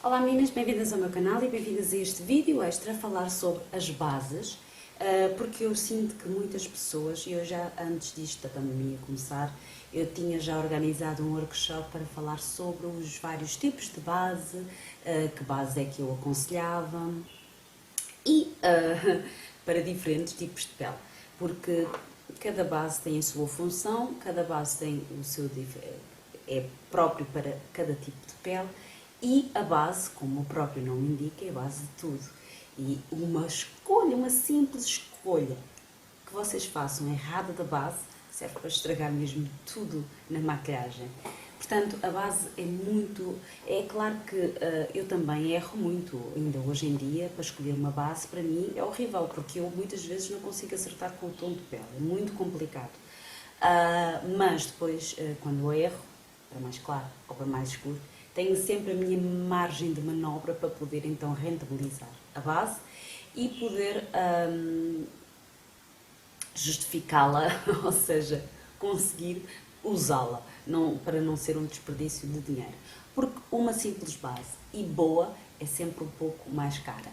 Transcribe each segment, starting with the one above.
Olá meninas, bem-vindas ao meu canal e bem-vindas a este vídeo extra a falar sobre as bases, porque eu sinto que muitas pessoas, e eu já antes disto da pandemia começar, eu tinha já organizado um workshop para falar sobre os vários tipos de base, que base é que eu aconselhava e para diferentes tipos de pele, porque cada base tem a sua função, cada base tem o seu é próprio para cada tipo de pele e a base, como o próprio nome indica, é a base de tudo. E uma escolha, uma simples escolha que vocês façam errada da base serve para estragar mesmo tudo na maquilhagem. Portanto, a base é muito... É claro que eu também erro muito, ainda hoje em dia, para escolher uma base, para mim é horrível, porque eu muitas vezes não consigo acertar com o tom de pele, é muito complicado. Mas depois, quando eu erro, para mais claro ou para mais escuro, tenho sempre a minha margem de manobra para poder então rentabilizar a base e poder justificá-la, ou seja, conseguir usá-la, para não ser um desperdício de dinheiro. Porque uma simples base e boa é sempre um pouco mais cara.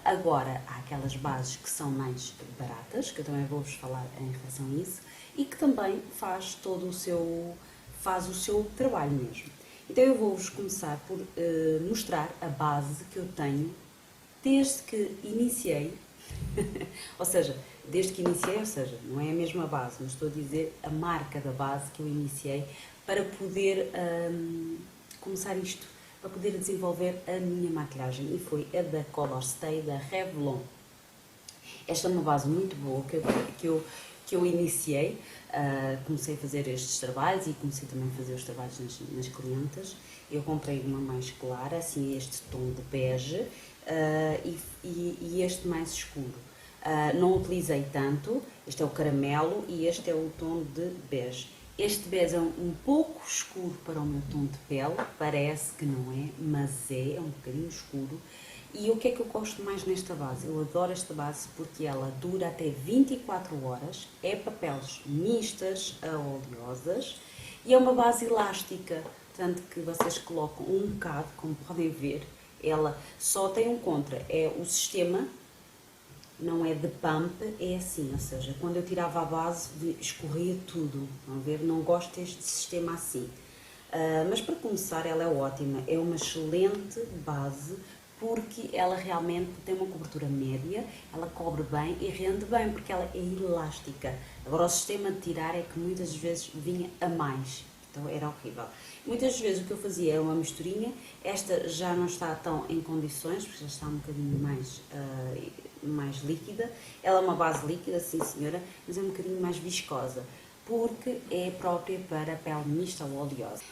Agora, há aquelas bases que são mais baratas, que eu também vou-vos falar em relação a isso, e que também faz o seu trabalho mesmo. Então eu vou-vos começar por mostrar a base que eu tenho desde que iniciei, ou seja, não é a mesma base, mas estou a dizer a marca da base que eu iniciei para poder começar isto, para poder desenvolver a minha maquilhagem, e foi a da Colorstay da Revlon. Esta é uma base muito boa que eu iniciei, comecei a fazer estes trabalhos e comecei também a fazer os trabalhos nas clientas. Eu comprei uma mais clara, assim este tom de bege, e este mais escuro. Não utilizei tanto, este é o caramelo e este é o tom de bege. Este bege é um pouco escuro para o meu tom de pele, parece que não é, mas é um bocadinho escuro. E o que é que eu gosto mais nesta base? Eu adoro esta base porque ela dura até 24 horas, é para peles mistas a oleosas e é uma base elástica, tanto que vocês colocam um bocado, como podem ver, ela só tem um contra, é o sistema, não é de pump, é assim, ou seja, quando eu tirava a base escorria tudo, vão ver, não gosto deste sistema assim. Mas para começar ela é ótima, é uma excelente base porque ela realmente tem uma cobertura média, ela cobre bem e rende bem porque ela é elástica. Agora o sistema de tirar é que muitas vezes vinha a mais, então era horrível. Muitas vezes o que eu fazia era uma misturinha, esta já não está tão em condições, porque já está um bocadinho mais líquida. Ela é uma base líquida, sim senhora, mas é um bocadinho mais viscosa, porque é própria para pele mista ou oleosa.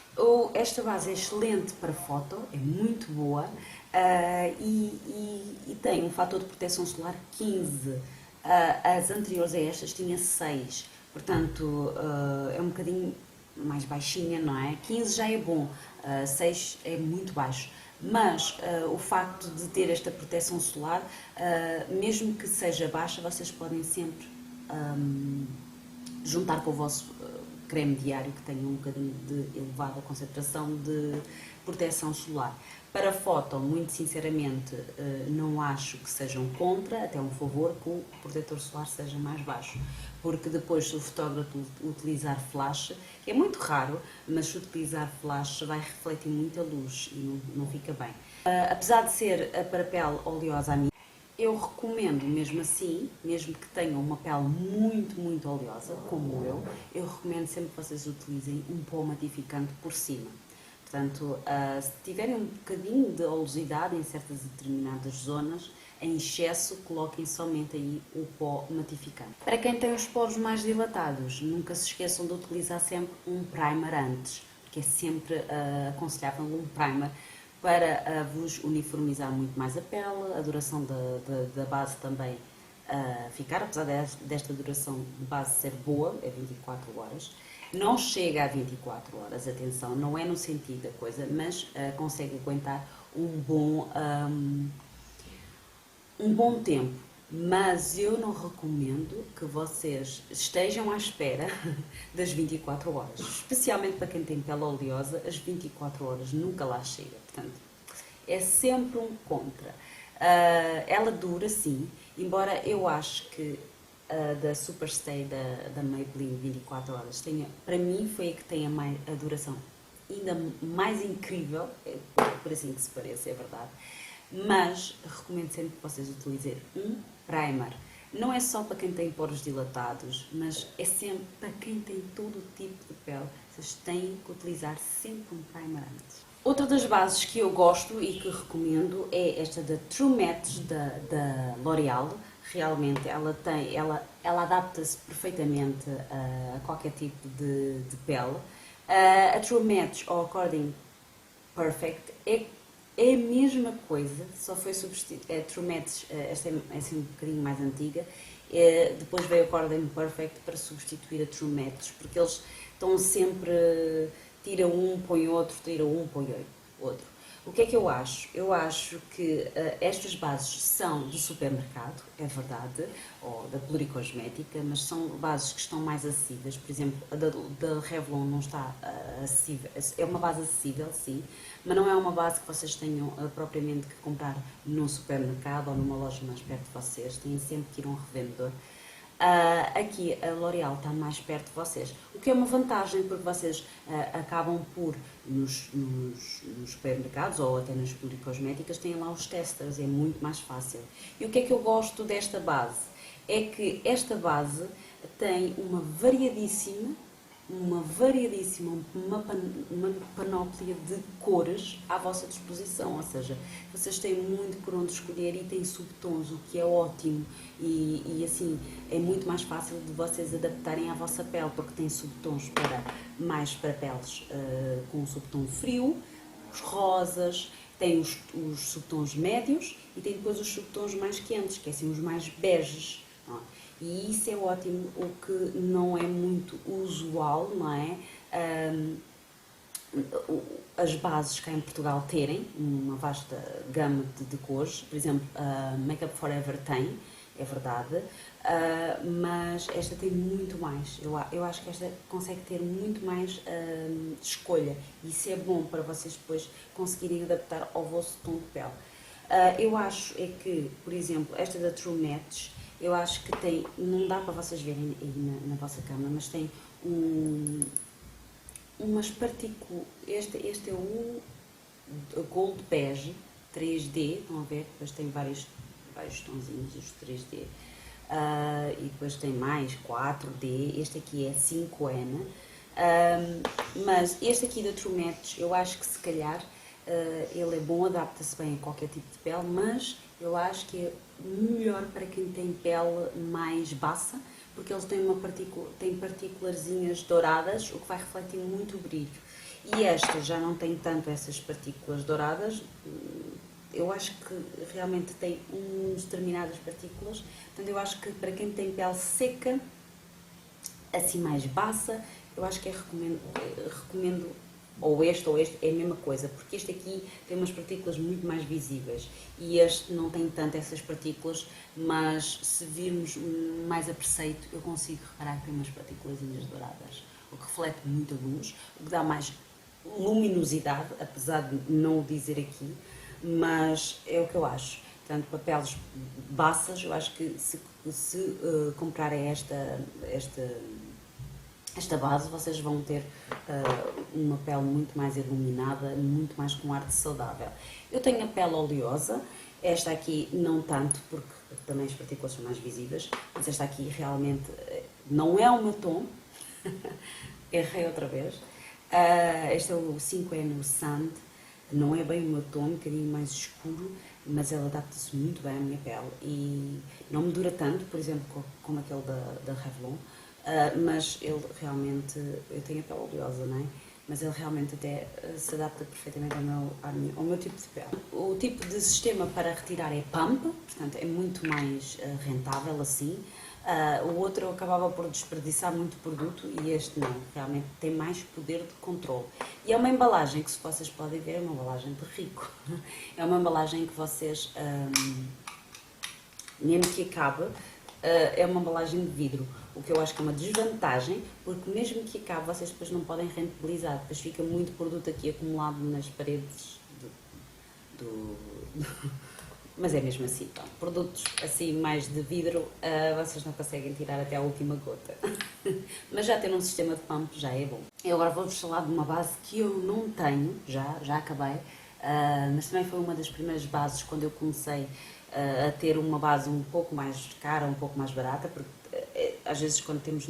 Esta base é excelente para foto, é muito boa, e tem um fator de proteção solar 15. As anteriores a estas tinha 6, portanto é um bocadinho mais baixinha, não é? 15 já é bom, 6 é muito baixo. Mas o facto de ter esta proteção solar, mesmo que seja baixa, vocês podem sempre juntar com o vosso creme diário que tenha um bocadinho de elevada concentração de proteção solar. Para foto, muito sinceramente, não acho que seja um contra, até um favor que o protetor solar seja mais baixo, porque depois se o fotógrafo utilizar flash, que é muito raro, mas se utilizar flash vai refletir muita luz e não fica bem. Apesar de ser para pele oleosa a mim, eu recomendo mesmo assim, mesmo que tenham uma pele muito oleosa, como eu recomendo sempre que vocês utilizem um pó matificante por cima. Portanto, se tiverem um bocadinho de oleosidade em certas determinadas zonas, em excesso, coloquem somente aí o pó matificante. Para quem tem os poros mais dilatados, nunca se esqueçam de utilizar sempre um primer antes, porque é sempre aconselhável um primer para vos uniformizar muito mais a pele, a duração da base também ficar, apesar desta duração de base ser boa, é 24 horas. Não chega a 24 horas, atenção, não é no sentido da coisa, mas consegue aguentar um bom tempo. Mas eu não recomendo que vocês estejam à espera das 24 horas, especialmente para quem tem pele oleosa, as 24 horas nunca lá chega. Portanto, é sempre um contra. Ela dura, sim, embora eu acho que da Superstay da Maybelline 24 horas tenha, para mim foi a que tem a duração ainda mais incrível, por assim que se pareça, é verdade. Mas recomendo sempre que vocês utilizem um primer. Não é só para quem tem poros dilatados, mas é sempre para quem tem todo o tipo de pele. Vocês têm que utilizar sempre um primer antes. Outra das bases que eu gosto e que recomendo é esta da True Match da L'Oréal. Realmente ela adapta-se perfeitamente a qualquer tipo de pele. A True Match ou According Perfect é a mesma coisa, só foi substituída. A True Match, esta é assim um bocadinho mais antiga, depois veio a According Perfect para substituir a True Match, porque eles estão sempre, tira um, põe outro, tira um, põe outro. O que é que eu acho? Eu acho que estas bases são do supermercado, é verdade, ou da Pluricosmética, mas são bases que estão mais acessíveis. Por exemplo, a da Revlon não está acessível, é uma base acessível, sim, mas não é uma base que vocês tenham propriamente que comprar num supermercado ou numa loja mais perto de vocês, têm sempre que ir a um revendedor. Aqui a L'Oréal está mais perto de vocês, o que é uma vantagem porque vocês acabam por, nos supermercados ou até nas Pluricosméticas, têm lá os testers, é muito mais fácil. E o que é que eu gosto desta base? É que esta base tem uma variadíssima, uma panóplia de cores à vossa disposição, ou seja, vocês têm muito por onde escolher e têm subtons, o que é ótimo e assim é muito mais fácil de vocês adaptarem à vossa pele, porque tem subtons mais para peles com um subtom frio, os rosas, tem os subtons médios e tem depois os subtons mais quentes, que é assim os mais beges. E isso é ótimo, o que não é muito usual, não é? As bases cá em Portugal terem uma vasta gama de cores, por exemplo, a Make Up For Ever tem, é verdade, mas esta tem muito mais. Eu acho que esta consegue ter muito mais escolha e isso é bom para vocês depois conseguirem adaptar ao vosso tom de pele. Eu acho é que, por exemplo, esta da True Match, eu acho que tem, não dá para vocês verem aí na vossa câmera, mas tem umas partículas, este é o Gold Beige 3D, estão a ver? Depois tem vários tonzinhos, os 3D, e depois tem mais 4D, este aqui é 5N, mas este aqui da True Match, eu acho que se calhar ele é bom, adapta-se bem a qualquer tipo de pele, mas eu acho que é melhor para quem tem pele mais baça, porque eles têm partícularzinhas douradas, o que vai refletir muito o brilho. E esta já não tem tanto essas partículas douradas, eu acho que realmente tem uns determinadas partículas, portanto eu acho que para quem tem pele seca, assim mais baça, eu acho que recomendo ou este, é a mesma coisa, porque este aqui tem umas partículas muito mais visíveis e este não tem tanto essas partículas, mas se virmos mais a preceito, eu consigo reparar que tem umas partículas douradas, o que reflete muita luz, o que dá mais luminosidade, apesar de não o dizer aqui, mas é o que eu acho. Portanto, para peles baças, eu acho que se comprarem esta base, vocês vão ter uma pele muito mais iluminada, muito mais com ar de saudável. Eu tenho a pele oleosa, esta aqui não tanto, porque também as partículas são mais visíveis, mas esta aqui realmente não é o meu tom, errei outra vez. Este é o 5N Sand, não é bem o meu tom, um bocadinho mais escuro, mas ele adapta-se muito bem à minha pele e não me dura tanto, por exemplo, como aquele da Revlon. Mas ele realmente, eu tenho a pele oleosa, não é? Mas ele realmente até se adapta perfeitamente ao meu tipo de pele. O tipo de sistema para retirar é pump, portanto é muito mais rentável assim. O outro eu acabava por desperdiçar muito produto e este não, realmente tem mais poder de controle. E é uma embalagem que, se vocês podem ver, é uma embalagem de rico. É uma embalagem que vocês, mesmo que acabe, é uma embalagem de vidro, o que eu acho que é uma desvantagem, porque mesmo que acabe, vocês depois não podem rentabilizar, depois fica muito produto aqui acumulado nas paredes do mas é mesmo assim, pá. Produtos assim mais de vidro, vocês não conseguem tirar até a última gota. Mas já ter um sistema de pump já é bom. Eu agora vou-vos falar de uma base que eu não tenho, já acabei, mas também foi uma das primeiras bases quando eu comecei a ter uma base um pouco mais cara, um pouco mais barata, porque às vezes quando estamos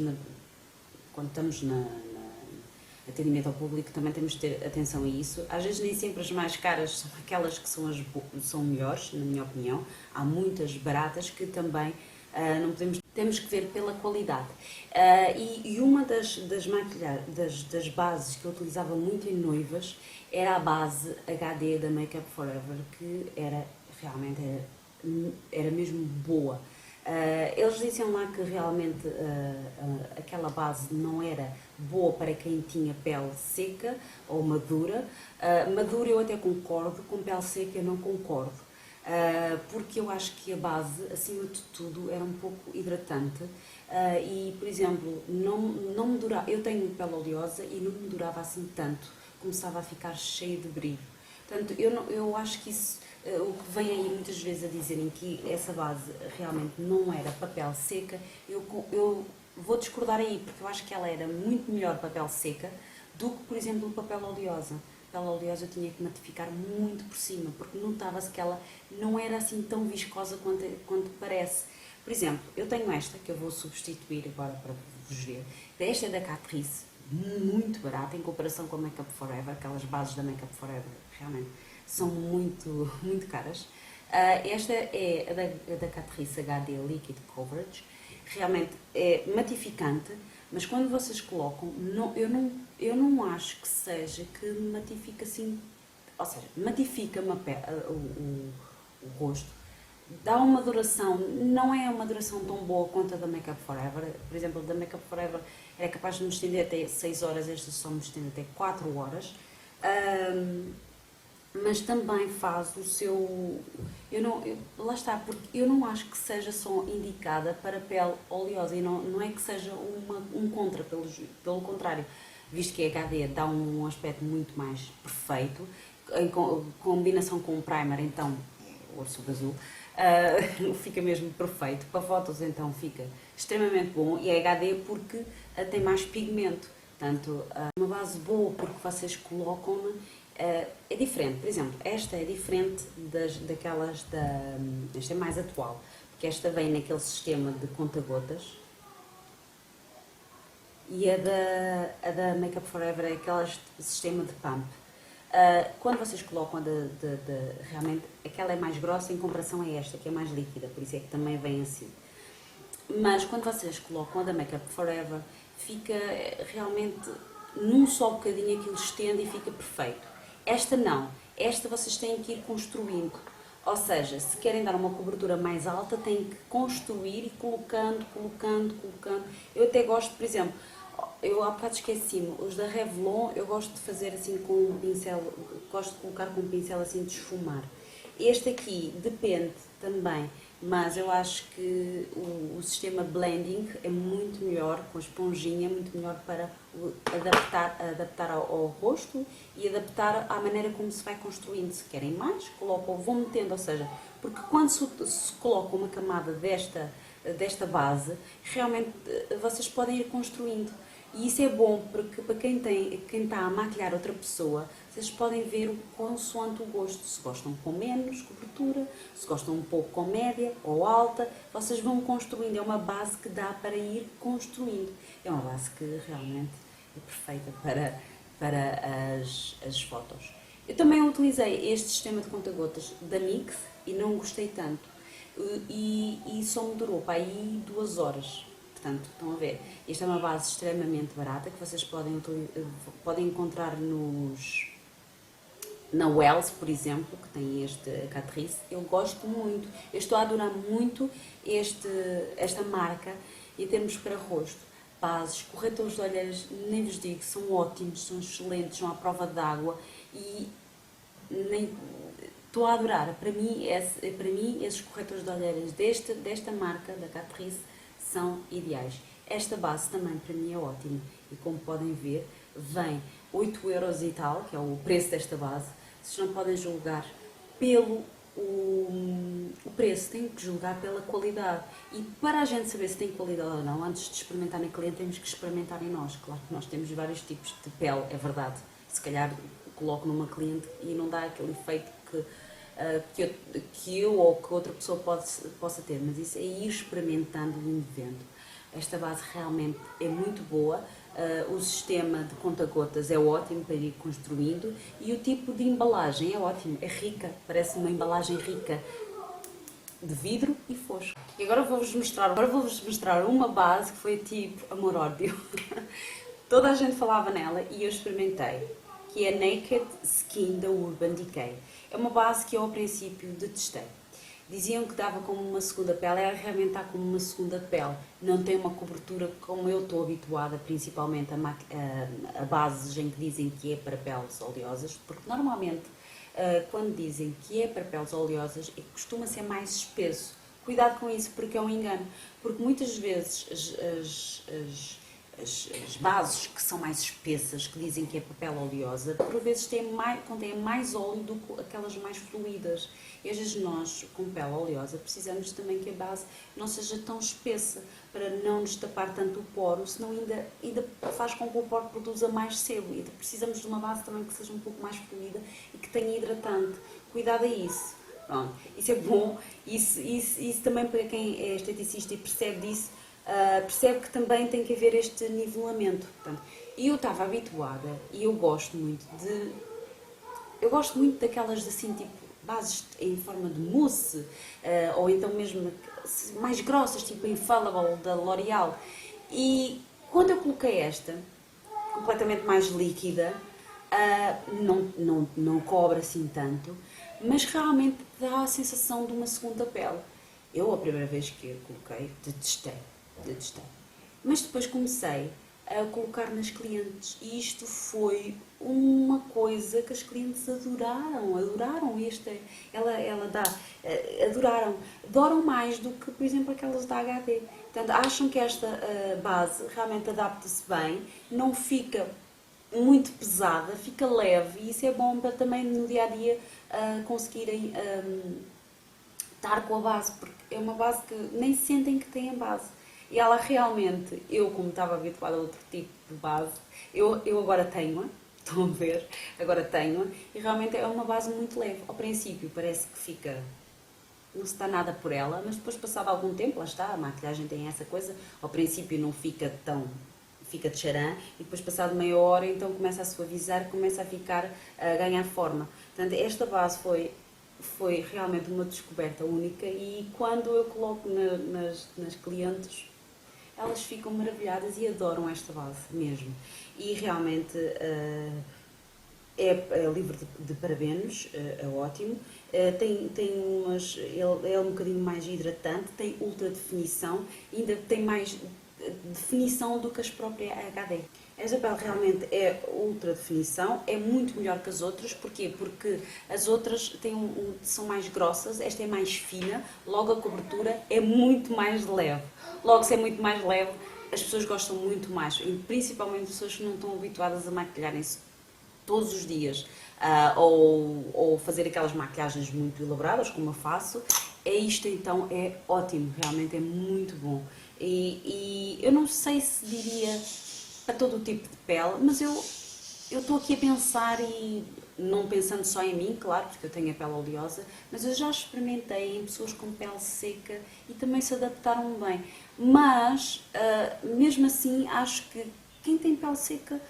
na atendimento ao público também temos de ter atenção a isso. Às vezes nem sempre as mais caras são aquelas que são melhores, na minha opinião. Há muitas baratas que também não temos que ver pela qualidade. E uma das bases que eu utilizava muito em noivas era a base HD da Make Up For Ever, que realmente era mesmo boa. Eles diziam lá que realmente aquela base não era boa para quem tinha pele seca ou madura. Madura eu até concordo, com pele seca eu não concordo. Porque eu acho que a base, acima de tudo, era um pouco hidratante. E, por exemplo, não me durava, eu tenho pele oleosa e não me durava assim tanto, começava a ficar cheia de brilho. Portanto, eu acho que isso, o que vem aí muitas vezes a dizerem que essa base realmente não era papel seca, eu vou discordar aí, porque eu acho que ela era muito melhor papel seca do que, por exemplo, papel oleosa. Pele oleosa eu tinha que matificar muito por cima, porque notava-se que ela não era assim tão viscosa quanto parece. Por exemplo, eu tenho esta, que eu vou substituir agora para vos ver. Esta é da Catrice, muito barata em comparação com a Make Up For Ever. Aquelas bases da Make Up For Ever realmente são muito, muito caras. Esta é a da Catrice HD Liquid Coverage. Realmente é matificante, mas quando vocês colocam, eu não acho que seja que matifica assim, ou seja, matifica o rosto, dá uma duração, não é uma duração tão boa quanto a da Make Up For Ever. Por exemplo, da Make Up For Ever era capaz de me estender até 6 horas, esta só me estende até 4 horas. Mas também faz o seu... lá está, porque eu não acho que seja só indicada para pele oleosa e não é que seja um contra, pelo contrário, visto que a HD dá um aspecto muito mais perfeito, em combinação com o primer, então, o urso azul, fica mesmo perfeito. Para fotos, então, fica extremamente bom, e a HD porque tem mais pigmento, portanto, uma base boa porque vocês colocam. É diferente, por exemplo, esta é diferente daquelas esta é mais atual, porque esta vem naquele sistema de conta-gotas e a da Make Up For Ever é aquele sistema de pump. Quando vocês colocam realmente, aquela é mais grossa em comparação a esta, que é mais líquida, por isso é que também vem assim. Mas quando vocês colocam a da Make Up For Ever, fica realmente num só bocadinho, aquilo estende e fica perfeito. Esta não, esta vocês têm que ir construindo, ou seja, se querem dar uma cobertura mais alta, têm que construir e colocando. Eu até gosto, por exemplo, eu há bocado esqueci-me, os da Revlon eu gosto de fazer assim com um pincel, gosto de colocar com um pincel assim de esfumar. Este aqui depende também, mas eu acho que o sistema blending é muito melhor, com a esponjinha, muito melhor para adaptar ao rosto e adaptar à maneira como se vai construindo. Se querem mais, colocam, vão metendo, ou seja, porque quando se coloca uma camada desta base, realmente vocês podem ir construindo. E isso é bom, porque para quem está a maquilhar outra pessoa, vocês podem ver o consoante o gosto. Se gostam com menos cobertura, se gostam um pouco com média ou alta, vocês vão construindo. É uma base que dá para ir construindo. É uma base que realmente é perfeita para as fotos. Eu também utilizei este sistema de conta-gotas da NYX e não gostei tanto. E só me durou para aí 2 horas. Portanto, estão a ver, esta é uma base extremamente barata que vocês podem encontrar na Wells, por exemplo, que tem este Catrice. Eu gosto muito, eu estou a adorar muito esta marca em termos para rosto. Bases, corretores de olheiras, nem vos digo, são ótimos, são excelentes, são à prova d'água e estou a adorar. Para mim, esses corretores de olheiras desta marca, da Catrice, são ideais. Esta base também para mim é ótima e como podem ver, vem 8 € e tal, que é o preço desta base. Vocês não podem julgar pelo o preço, tem que julgar pela qualidade. E para a gente saber se tem qualidade ou não, antes de experimentar na cliente, temos que experimentar em nós. Claro que nós temos vários tipos de pele, é verdade. Se calhar coloco numa cliente e não dá aquele efeito que eu ou que outra pessoa possa ter, mas isso é ir experimentando e vendo. Esta base realmente é muito boa, o sistema de conta-gotas é ótimo para ir construindo e o tipo de embalagem é ótimo, é rica, parece uma embalagem rica de vidro e fosco. E agora vou-vos mostrar uma base que foi tipo amor-ódio. Toda a gente falava nela e eu experimentei, que é Naked Skin da Urban Decay. É uma base que eu ao princípio detestei. Diziam que dava como uma segunda pele, ela realmente está como uma segunda pele. Não tem uma cobertura como eu estou habituada, principalmente a bases em que dizem que é para peles oleosas, porque normalmente quando dizem que é para peles oleosas, costuma ser mais espesso. Cuidado com isso, porque é um engano. Porque muitas vezes as bases que são mais espessas, que dizem que é papel oleosa, por vezes contêm mais óleo do que aquelas mais fluídas. E às vezes nós, com pele oleosa, precisamos também que a base não seja tão espessa, para não nos tapar tanto o poro, senão ainda faz com que o poro produza mais sebo. E precisamos de uma base também que seja um pouco mais fluida e que tenha hidratante. Cuidado a isso. Pronto, isso é bom, isso também para quem é esteticista e percebe disso, percebe que também tem que haver este nivelamento. Portanto, e eu estava habituada e eu gosto muito daquelas assim, tipo, bases em forma de mousse, ou então mesmo mais grossas, tipo a Infallible da L'Oreal. E quando eu coloquei esta, completamente mais líquida, não cobra assim tanto, mas realmente dá a sensação de uma segunda pele. Eu, a primeira vez que a coloquei, detestei. Mas depois comecei a colocar nas clientes e isto foi uma coisa que as clientes adoraram adoram mais do que, por exemplo, aquelas da HD. Portanto, acham que esta base realmente adapta-se bem, não fica muito pesada, fica leve e isso é bom para também no dia-a-dia conseguirem estar com a base, porque é uma base que nem sentem que têm a base. E ela realmente, eu como estava habituada a outro tipo de base, eu agora tenho-a, estão a ver, agora tenho-a, e realmente é uma base muito leve. Ao princípio parece que fica, não se dá nada por ela, mas depois passado algum tempo, lá está, a maquilhagem tem essa coisa, ao princípio não fica fica de charan, e depois passado meia hora então começa a suavizar, começa a ganhar forma. Portanto, esta base foi realmente uma descoberta única e quando eu coloco nas clientes, elas ficam maravilhadas e adoram esta base mesmo. E realmente é livre de parabenos, é ótimo. Ele é um bocadinho mais hidratante, tem ultra definição, ainda tem mais definição do que as próprias HD. Esta pele realmente é ultra definição, é muito melhor que as outras. Porquê? Porque as outras são mais grossas, esta é mais fina, logo a cobertura é muito mais leve. Logo, se é muito mais leve, as pessoas gostam muito mais, e principalmente as pessoas que não estão habituadas a maquilharem-se todos os dias, ou fazer aquelas maquilhagens muito elaboradas, como eu faço. Isto então é ótimo, realmente é muito bom. E eu não sei se diria para todo o tipo de pele, mas eu estou aqui a pensar, e não pensando só em mim, claro, porque eu tenho a pele oleosa, mas eu já experimentei em pessoas com pele seca e também se adaptaram bem. Mas, mesmo assim, acho que quem tem pele seca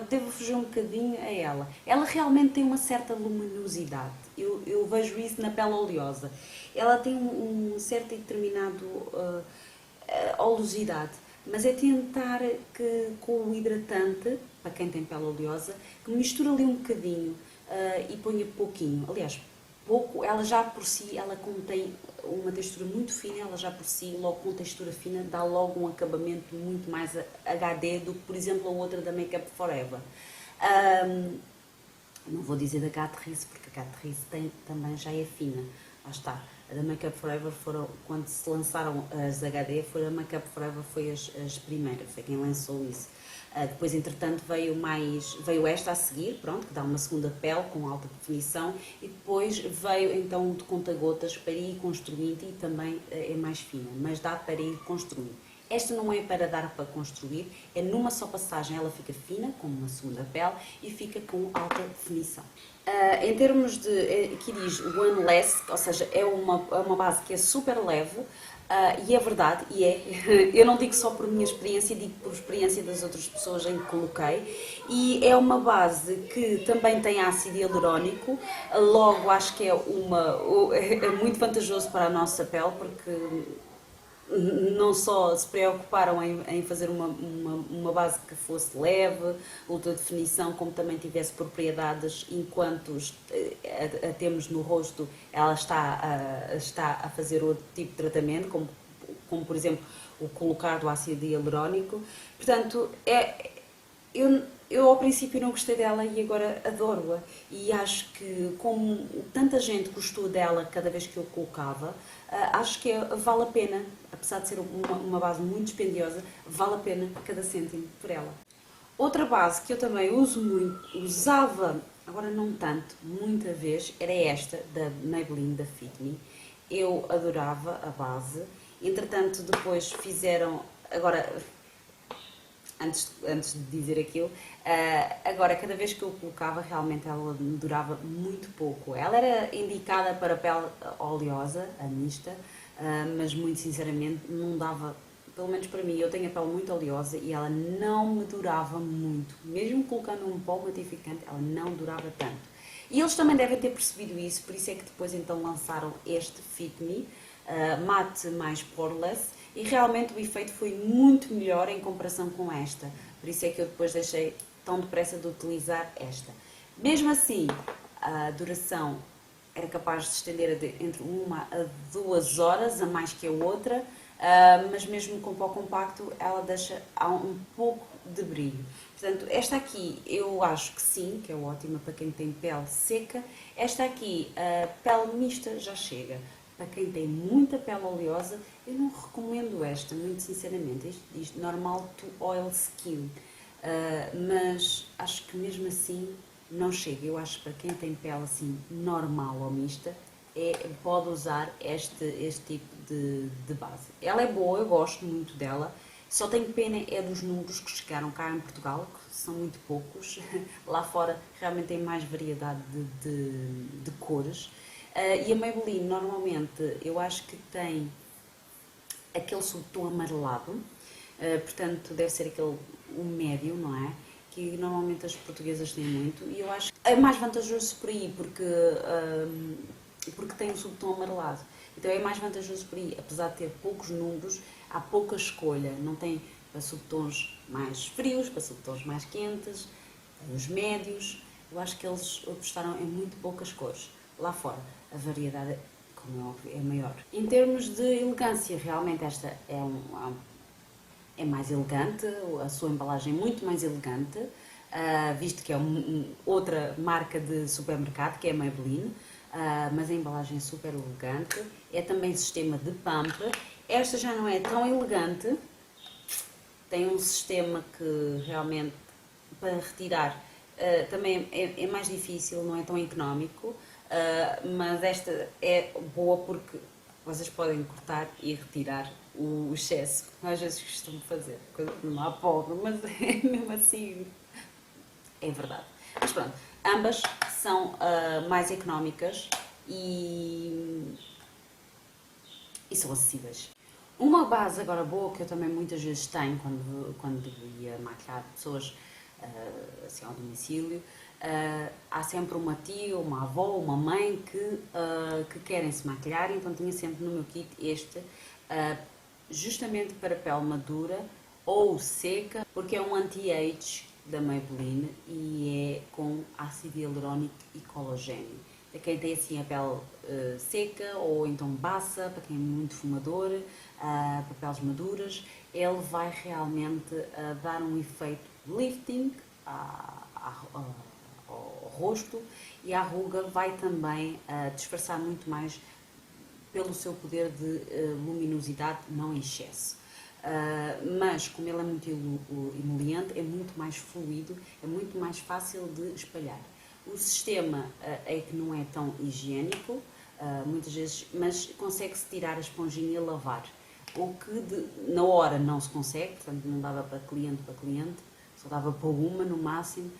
devo fugir um bocadinho a ela. Ela realmente tem uma certa luminosidade. Eu vejo isso na pele oleosa. Ela tem um certo e determinado oleosidade, mas é tentar que com o hidratante, para quem tem pele oleosa, que mistura ali um bocadinho e ponha pouquinho. Aliás, pouco, ela já por si, ela contém uma textura muito fina, ela já por si, logo com textura fina, dá logo um acabamento muito mais HD do que, por exemplo, a outra da Make Up Forever. Não vou dizer da Catrice, porque a Catrice também já é fina, lá está, a da Make Up For Ever foram, quando se lançaram as HD, foi a Make Up For Ever foi as primeiras, foi quem lançou isso. Depois, entretanto, veio esta a seguir, pronto, que dá uma segunda pele com alta definição, e depois veio então de conta-gotas para ir construindo e também é mais fina, mas dá para ir construindo. Esta não é para dar para construir, é numa só passagem, ela fica fina, como uma segunda pele, e fica com alta definição. Em termos de, aqui diz One Less, ou seja, é uma base que é super leve, e é verdade, e é. Eu não digo só por minha experiência, digo por experiência das outras pessoas em que coloquei. E é uma base que também tem ácido hialurónico, logo acho que é muito vantajoso para a nossa pele, porque não só se preocuparam em fazer uma base que fosse leve, alta definição, como também tivesse propriedades enquanto a temos no rosto, ela está a fazer outro tipo de tratamento, como por exemplo o colocar do ácido hialurónico. Portanto, eu ao princípio não gostei dela e agora adoro-a. E acho que, como tanta gente gostou dela cada vez que eu colocava, acho que vale a pena, apesar de ser uma base muito dispendiosa, vale a pena cada cêntimo por ela. Outra base que eu também uso muito, usava, agora não tanto, muita vez, era esta, da Maybelline, da Fit Me. Eu adorava a base, entretanto depois fizeram, agora antes de dizer aquilo, agora cada vez que eu colocava realmente ela durava muito pouco. Ela era indicada para pele oleosa, a mista, mas muito sinceramente não dava, pelo menos para mim, eu tenho a pele muito oleosa e ela não me durava muito. Mesmo colocando um pó matificante, ela não durava tanto. E eles também devem ter percebido isso, por isso é que depois então lançaram este Fit Me, mate mais poreless, e realmente o efeito foi muito melhor em comparação com esta. Por isso é que eu depois deixei tão depressa de utilizar esta. Mesmo assim, a duração era capaz de se estender entre 1 a 2 horas, a mais que a outra, mas mesmo com pó compacto ela deixa um pouco de brilho. Portanto, esta aqui eu acho que sim, que é ótima para quem tem pele seca. Esta aqui, a pele mista, já chega. Para quem tem muita pele oleosa, eu não recomendo esta, muito sinceramente. Isto diz normal to oil skin, mas acho que mesmo assim não chega. Eu acho que para quem tem pele assim normal ou mista, pode usar este tipo de base. Ela é boa, eu gosto muito dela. Só tenho pena é dos números que chegaram cá em Portugal, que são muito poucos. Lá fora realmente tem mais variedade de cores. E a Maybelline normalmente eu acho que tem aquele subtom amarelado, portanto deve ser aquele o médio, não é? Que normalmente as portuguesas têm muito, e eu acho que é mais vantajoso por aí, porque tem um subtom amarelado. Então é mais vantajoso por aí, apesar de ter poucos números, há pouca escolha, não tem para subtons mais frios, para subtons mais quentes, os médios. Eu acho que eles apostaram em muito poucas cores. Lá fora, a variedade, como é óbvio, é maior. Em termos de elegância, realmente esta é mais elegante, a sua embalagem é muito mais elegante, visto que é outra marca de supermercado, que é a Maybelline, mas a embalagem é super elegante. É também sistema de pump. Esta já não é tão elegante, tem um sistema que realmente, para retirar, também é mais difícil, não é tão económico, mas esta é boa porque vocês podem cortar e retirar o excesso, que às vezes costumo fazer, coisa que não há pobre, mas mesmo assim é verdade. Mas pronto, ambas são mais económicas e são acessíveis. Uma base agora boa que eu também muitas vezes tenho quando ia maquilhar pessoas assim ao domicílio, há sempre uma tia, uma avó, uma mãe que querem se maquilhar, então tinha sempre no meu kit este, justamente para pele madura ou seca, porque é um anti-age da Maybelline e é com ácido hialurónico e colagênio. Para quem tem assim a pele seca ou então baça, para quem é muito fumador, para peles maduras, ele vai realmente dar um efeito lifting ao rosto, e a ruga vai também disfarçar muito mais pelo seu poder de luminosidade, não em excesso. Mas como ele é muito emoliente, é muito mais fluido, é muito mais fácil de espalhar. O sistema é que não é tão higiênico, muitas vezes, mas consegue-se tirar a esponjinha e lavar. O que na hora não se consegue, portanto não dava para cliente, só dava para uma no máximo,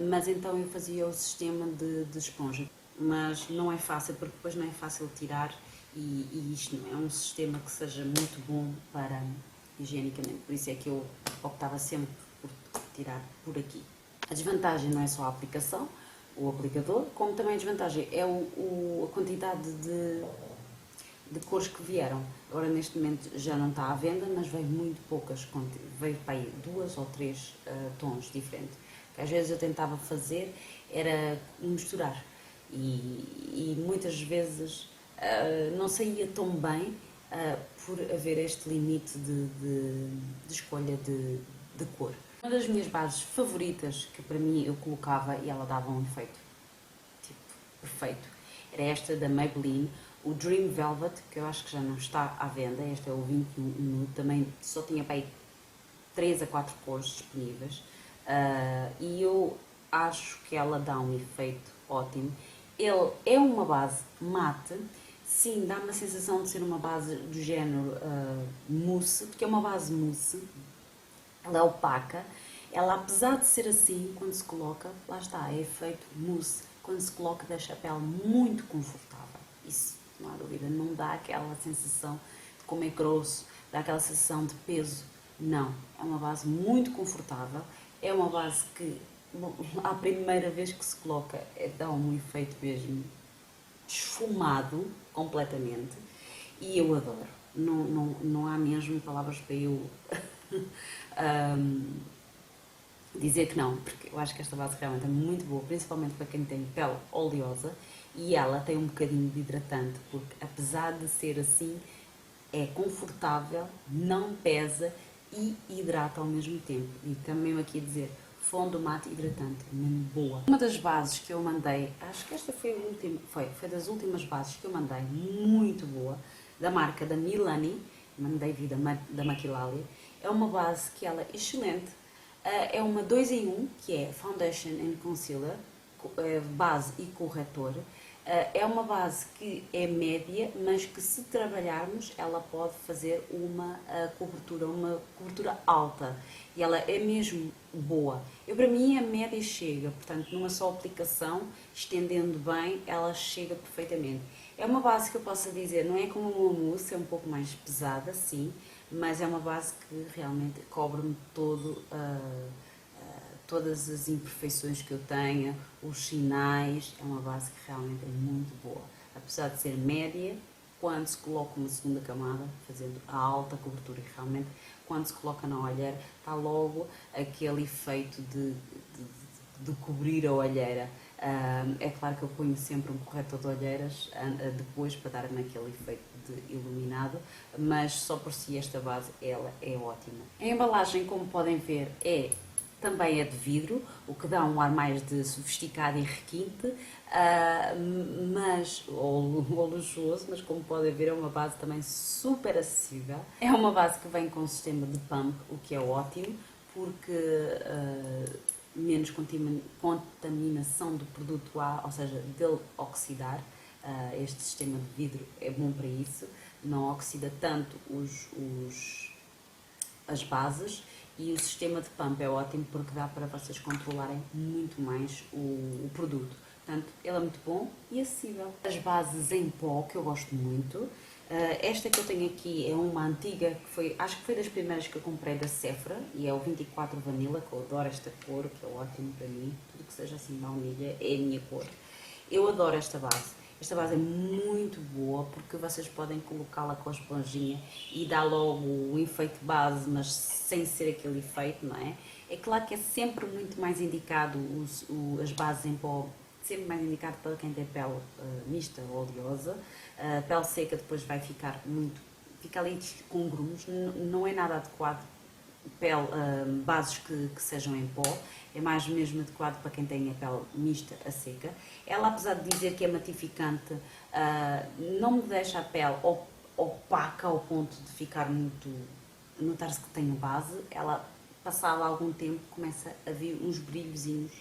mas então eu fazia o sistema de esponja. Mas não é fácil, porque depois não é fácil tirar e isto não é um sistema que seja muito bom para higienicamente, por isso é que eu optava sempre por tirar por aqui. A desvantagem não é só a aplicação, o aplicador, como também a desvantagem é a quantidade de cores que vieram. Agora neste momento já não está à venda, mas veio muito poucas, veio para aí 2 ou 3 tons diferentes. O que às vezes eu tentava fazer era misturar e muitas vezes não saía tão bem por haver este limite de escolha de cor. Uma das minhas bases favoritas, que para mim eu colocava e ela dava um efeito tipo perfeito, era esta da Maybelline, o Dream Velvet, que eu acho que já não está à venda. Este é o 21 Nude, também só tinha para aí 3 a 4 cores disponíveis, e eu acho que ela dá um efeito ótimo. Ele é uma base mate, sim, dá uma sensação de ser uma base do género mousse, porque é uma base mousse, ela é opaca, ela apesar de ser assim, quando se coloca, lá está, é efeito mousse, quando se coloca deixa a pele muito confortável, isso não há dúvida, não dá aquela sensação de como é grosso, dá aquela sensação de peso, não, é uma base muito confortável, é uma base que à primeira vez que se coloca dá um efeito mesmo esfumado completamente e eu adoro, não há mesmo palavras para eu dizer que não, porque eu acho que esta base realmente é muito boa, principalmente para quem tem pele oleosa, e ela tem um bocadinho de hidratante, porque apesar de ser assim, é confortável, não pesa e hidrata ao mesmo tempo. E também aqui a dizer, fundo mate hidratante, mesmo boa. Uma das bases que eu mandei, acho que esta foi a última, foi das últimas bases que eu mandei, muito boa, da marca da Milani, mandei vir da Maquilalia, é uma base que ela é excelente, é uma 2 em 1, que é Foundation and Concealer, base e corretor. É uma base que é média, mas que se trabalharmos ela pode fazer uma cobertura alta e ela é mesmo boa. Para mim a média chega, portanto numa só aplicação, estendendo bem, ela chega perfeitamente. É uma base que eu posso dizer, não é como uma mousse, é um pouco mais pesada, sim, mas é uma base que realmente cobre-me todas as imperfeições que eu tenha, os sinais, é uma base que realmente é muito boa. Apesar de ser média, quando se coloca uma segunda camada, fazendo a alta cobertura, e realmente quando se coloca na olheira, está logo aquele efeito de cobrir a olheira. É claro que eu ponho sempre um corretor de olheiras depois para dar naquele efeito de iluminado, mas só por si esta base ela é ótima. A embalagem, como podem ver, também é de vidro, o que dá um ar mais de sofisticado e requinte, ou luxuoso, mas como podem ver é uma base também super acessível. É uma base que vem com um sistema de pump, o que é ótimo, porque menos contaminação do produto há, ou seja, dele oxidar. Este sistema de vidro é bom para isso, não oxida tanto as bases, e o sistema de pump é ótimo porque dá para vocês controlarem muito mais o produto. Portanto, ele é muito bom e acessível. As bases em pó, que eu gosto muito. Esta que eu tenho aqui é uma antiga, acho que foi das primeiras que eu comprei da Sephora, e é o 24 Vanilla, que eu adoro esta cor, que é ótimo para mim. Tudo que seja assim baunilha é a minha cor. Eu adoro esta base. Esta base é muito boa porque vocês podem colocá-la com a esponjinha e dá logo o efeito base, mas sem ser aquele efeito, não é? É claro que é sempre muito mais indicado, as bases em pó, sempre mais indicado para quem tem pele mista ou oleosa. A pele seca depois vai fica ali com grumos, não é nada adequado pele, bases que sejam em pó, é mais mesmo adequado para quem tem a pele mista a seca. Ela, apesar de dizer que é matificante, não me deixa a pele opaca ao ponto de ficar muito, notar-se que tem base. Ela, passado algum tempo, começa a vir uns brilhozinhos,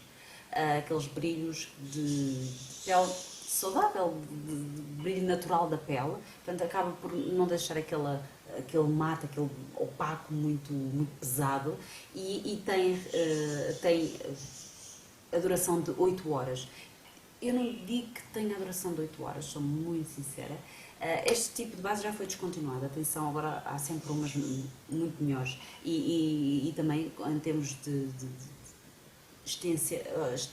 aqueles brilhos de pele saudável, de brilho natural da pele, portanto acaba por não deixar aquele mate, aquele opaco muito pesado, e tem a duração de 8 horas. Eu não digo que tenha a duração de 8 horas, sou muito sincera. Este tipo de base já foi descontinuado, atenção, agora há sempre umas muito melhores, e também em termos de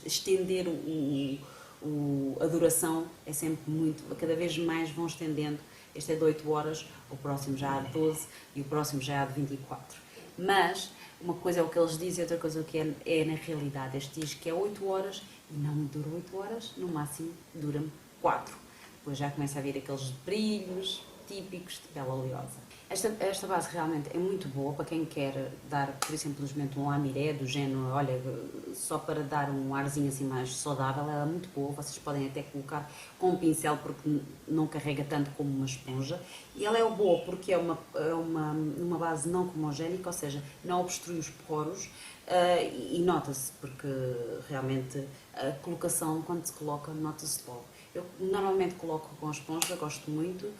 estender a duração é sempre muito, cada vez mais vão estendendo. Este é de 8 horas, o próximo já há de 12 e o próximo já há de 24. Mas uma coisa é o que eles dizem, outra coisa é o que é na realidade. Este diz que é 8 horas e não me dura 8 horas, no máximo dura-me 4. Depois já começa a vir aqueles brilhos típicos de pele oleosa. Esta base realmente é muito boa para quem quer dar, por exemplo, simplesmente um lamiré do género, olha, só para dar um arzinho assim mais saudável. Ela é muito boa, vocês podem até colocar com um pincel porque não carrega tanto como uma esponja. E ela é boa porque é uma base não homogénica, ou seja, não obstrui os poros, e nota-se, porque realmente a colocação, quando se coloca, nota-se logo. Eu normalmente coloco com a esponja, gosto muito,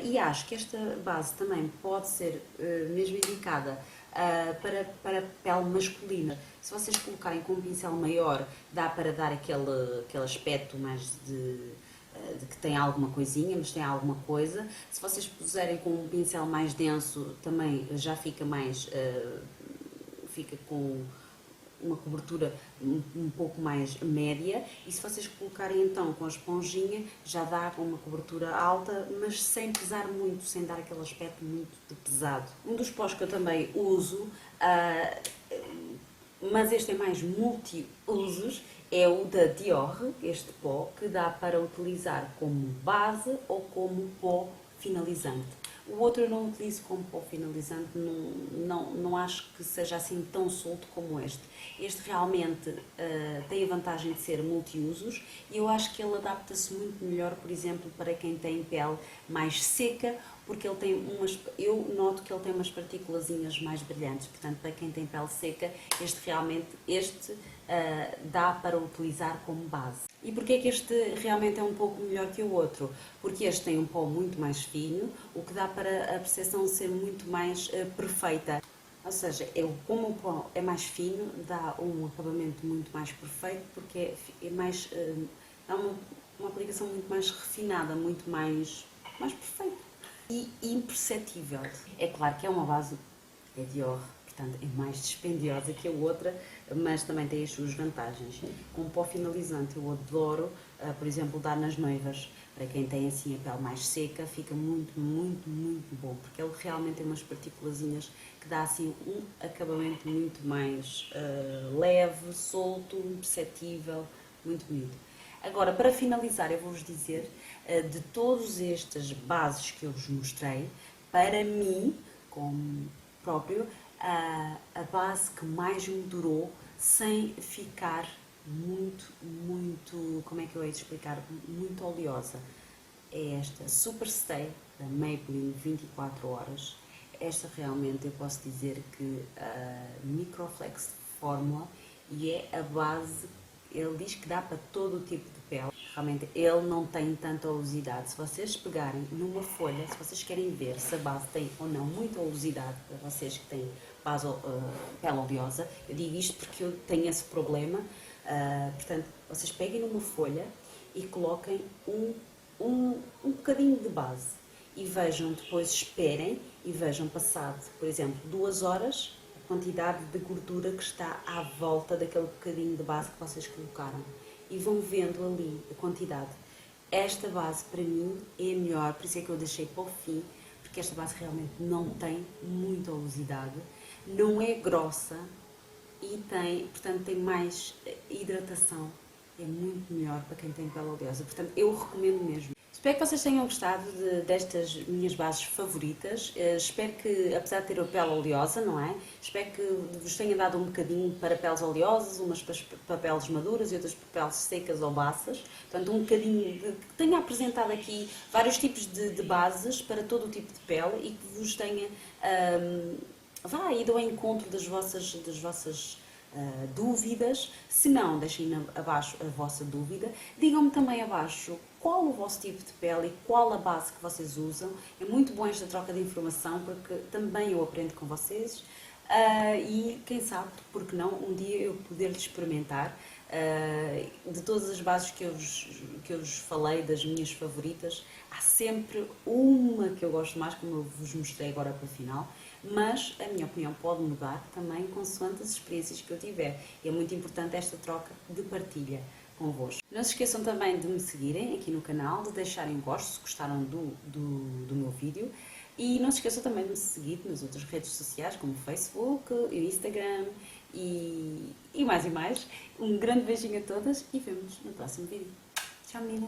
e acho que esta base também pode ser mesmo indicada para pele masculina. Se vocês colocarem com um pincel maior, dá para dar aquele aspecto mais de que tem alguma coisinha, mas tem alguma coisa. Se vocês puserem com um pincel mais denso, também já fica mais, fica com uma cobertura um pouco mais média, e se vocês colocarem então com a esponjinha, já dá com uma cobertura alta, mas sem pesar muito, sem dar aquele aspecto muito de pesado. Um dos pós que eu também uso, mas este é mais multi-usos, é o da Dior, este pó, que dá para utilizar como base ou como pó finalizante. O outro eu não utilizo como pó finalizante, não acho que seja assim tão solto como este. Este realmente tem a vantagem de ser multiusos, e eu acho que ele adapta-se muito melhor, por exemplo, para quem tem pele mais seca, porque ele tem eu noto que ele tem umas partículazinhas mais brilhantes, portanto, para quem tem pele seca, este dá para utilizar como base. E porquê é que este realmente é um pouco melhor que o outro? Porque este tem um pó muito mais fino, o que dá para a percepção ser muito mais perfeita. Ou seja, como o pó é mais fino, dá um acabamento muito mais perfeito, porque é mais, dá uma aplicação muito mais refinada, muito mais perfeita e imperceptível. É claro que é uma base, é Dior, portanto é mais dispendiosa que a outra, mas também tem as suas vantagens. Com pó finalizante eu adoro, por exemplo, dar nas noivas. Para quem tem assim a pele mais seca, fica muito bom, porque ele realmente tem umas partículazinhas que dá assim um acabamento muito mais leve, solto, imperceptível, muito bonito. Agora, para finalizar, eu vou-vos dizer, de todas estas bases que eu vos mostrei, para mim, como próprio, a base que mais me durou sem ficar muito, como é que eu hei de explicar, muito oleosa, é esta Superstay da Maybelline 24 horas. Esta realmente eu posso dizer que a Microflex Fórmula, e é a base, ele diz que dá para todo o tipo de pele. Realmente ele não tem tanta oleosidade. Se vocês pegarem numa folha, se vocês querem ver se a base tem ou não muita oleosidade, para vocês que têm base, pele oleosa, eu digo isto porque eu tenho esse problema. Portanto, vocês peguem numa folha e coloquem um bocadinho de base e vejam, depois esperem e vejam passado, por exemplo, 2 horas, a quantidade de gordura que está à volta daquele bocadinho de base que vocês colocaram, e vão vendo ali a quantidade. Esta base para mim é a melhor, por isso é que eu deixei para o fim, porque esta base realmente não tem muita oleosidade, não é grossa e portanto, tem mais hidratação. É muito melhor para quem tem pele oleosa. Portanto, eu recomendo mesmo. Espero que vocês tenham gostado destas minhas bases favoritas. Espero que, apesar de ter a pele oleosa, não é? Espero que vos tenha dado um bocadinho para peles oleosas, umas para peles maduras e outras para peles secas ou baças. Portanto, um bocadinho que tenha apresentado aqui vários tipos de bases para todo o tipo de pele e que vos tenha ido ao encontro das vossas dúvidas. Se não, deixem abaixo a vossa dúvida. Digam-me também abaixo qual o vosso tipo de pele e qual a base que vocês usam. É muito bom esta troca de informação porque também eu aprendo com vocês e quem sabe, porque não, um dia eu poder experimentar. De todas as bases que eu vos falei, das minhas favoritas, há sempre uma que eu gosto mais, como eu vos mostrei agora para o final, mas a minha opinião pode mudar também consoante as experiências que eu tiver. E é muito importante esta troca de partilha convosco. Não se esqueçam também de me seguirem aqui no canal, de deixarem gosto se gostaram do meu vídeo. E não se esqueçam também de me seguir nas outras redes sociais, como o Facebook, o Instagram e mais e mais. Um grande beijinho a todas e vemo-nos no próximo vídeo. Tchau, meninas!